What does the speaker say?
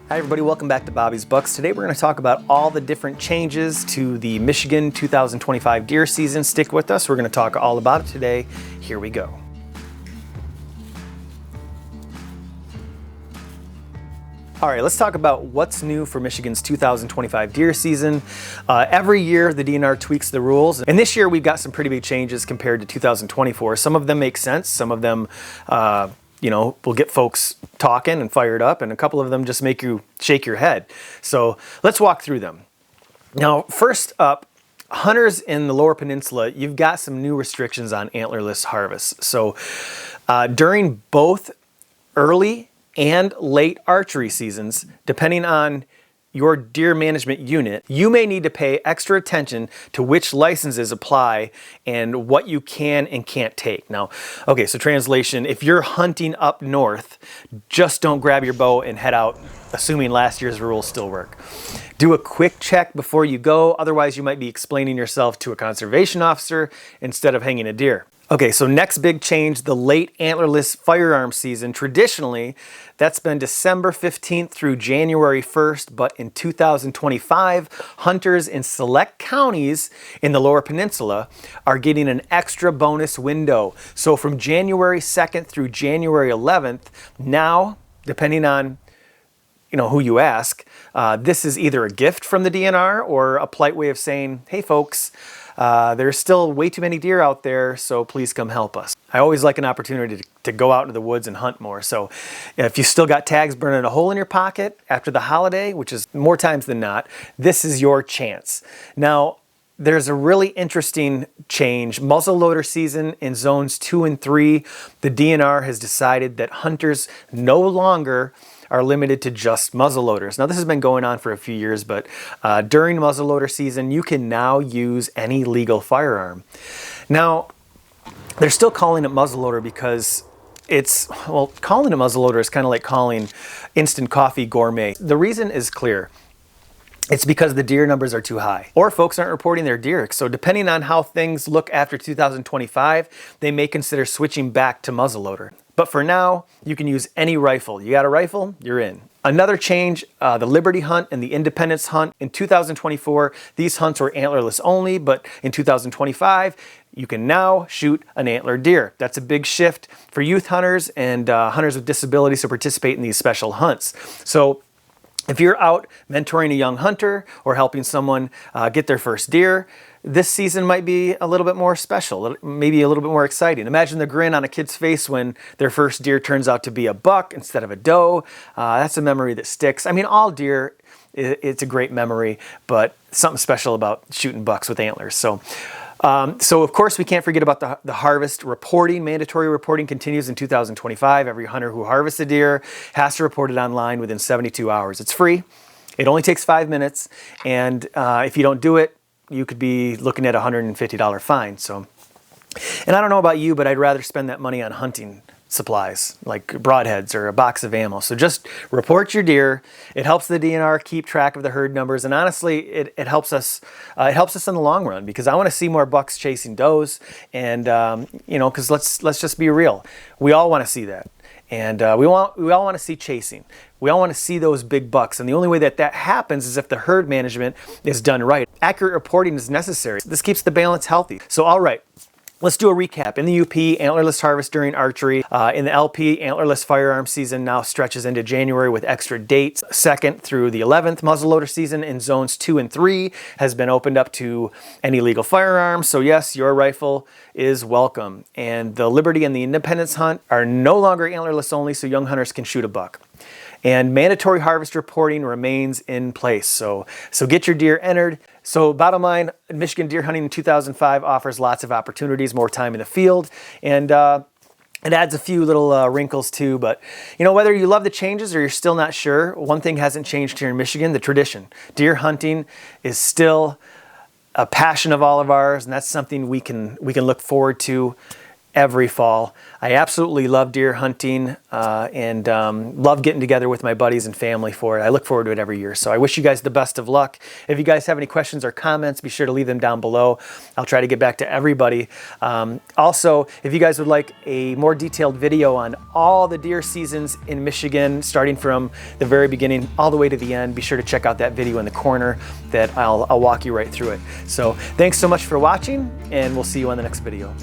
Hi everybody, welcome back to Bobby's Bucks. Today we're going to talk about all the different changes to the Michigan 2025 deer season. Stick with us, we're going to talk all about it today. Here we go. All right, let's talk about what's new for Michigan's 2025 deer season. Every year the DNR tweaks the rules, and this year we've got some pretty big changes compared to 2024. Some of them make sense, some of them will get folks talking and fired up, and a couple of them just make you shake your head. So let's walk through them. Now, first up, hunters in the Lower Peninsula, you've got some new restrictions on antlerless harvests. So during both early and late archery seasons, depending on your deer management unit, you may need to pay extra attention to which licenses apply and what you can and can't take. Now, okay, so translation, if you're hunting up north, just don't grab your bow and head out, assuming last year's rules still work. Do a quick check before you go, otherwise you might be explaining yourself to a conservation officer instead of hanging a deer. Okay, so next big change, the late antlerless firearm season. Traditionally, that's been December 15th through January 1st, but in 2025, hunters in select counties in the Lower Peninsula are getting an extra bonus window. So from January 2nd through January 11th, now, depending on who you ask, this is either a gift from the DNR or a polite way of saying, hey folks, there's still way too many deer out there, so please come help us. I always like an opportunity to go out into the woods and hunt more. So if you still got tags burning a hole in your pocket after the holiday, which is more times than not, this is your chance. Now, there's a really interesting change. Muzzleloader season in zones 2 and 3, the DNR has decided that hunters no longer are limited to just muzzleloaders. Now, this has been going on for a few years, but during muzzleloader season, you can now use any legal firearm. Now, they're still calling it muzzleloader because calling it muzzleloader is kind of like calling instant coffee gourmet. The reason is clear. It's because the deer numbers are too high, or folks aren't reporting their deer. So depending on how things look after 2025, they may consider switching back to muzzleloader. But for now, you can use any rifle. You got a rifle, you're in. Another change, the Liberty Hunt and the Independence Hunt. In 2024, these hunts were antlerless only, but in 2025, you can now shoot an antler deer. That's a big shift for youth hunters and hunters with disabilities who participate in these special hunts. So if you're out mentoring a young hunter or helping someone get their first deer, this season might be a little bit more special, maybe a little bit more exciting. Imagine the grin on a kid's face when their first deer turns out to be a buck instead of a doe. That's a memory that sticks. I mean, all deer, it's a great memory, but something special about shooting bucks with antlers. So of course we can't forget about the harvest reporting. Mandatory reporting continues in 2025. Every hunter who harvests a deer has to report it online within 72 hours. It's free. It only takes 5 minutes. And if you don't do it, you could be looking at a $150 fine. So, and I don't know about you, but I'd rather spend that money on hunting supplies like broadheads or a box of ammo. So just report your deer. It helps the DNR keep track of the herd numbers, and honestly, it helps us. It helps us in the long run because I want to see more bucks chasing does, and because let's just be real, we all want to see that, and we all want to see chasing. We all want to see those big bucks, and the only way that happens is if the herd management is done right. Accurate reporting is necessary. This keeps the balance healthy. So all right. Let's do a recap. In the UP, antlerless harvest during archery. In the LP, antlerless firearm season now stretches into January with extra dates. 2nd through the 11th, muzzleloader season in zones 2 and 3 has been opened up to any legal firearms. So yes, your rifle is welcome. And the Liberty and the Independence Hunt are no longer antlerless only, so young hunters can shoot a buck. And mandatory harvest reporting remains in place. So get your deer entered. So bottom line, Michigan deer hunting in 2005 offers lots of opportunities, more time in the field, and it adds a few little wrinkles too. But whether you love the changes or you're still not sure, one thing hasn't changed here in Michigan: the tradition. Deer hunting is still a passion of all of ours, and that's something we can look forward to every fall. I absolutely love deer hunting and love getting together with my buddies and family for it. I look forward to it every year. So I wish you guys the best of luck. If you guys have any questions or comments, be sure to leave them down below. I'll try to get back to everybody. Also, if you guys would like a more detailed video on all the deer seasons in Michigan, starting from the very beginning all the way to the end, be sure to check out that video in the corner that I'll walk you right through it. So thanks so much for watching, and we'll see you on the next video.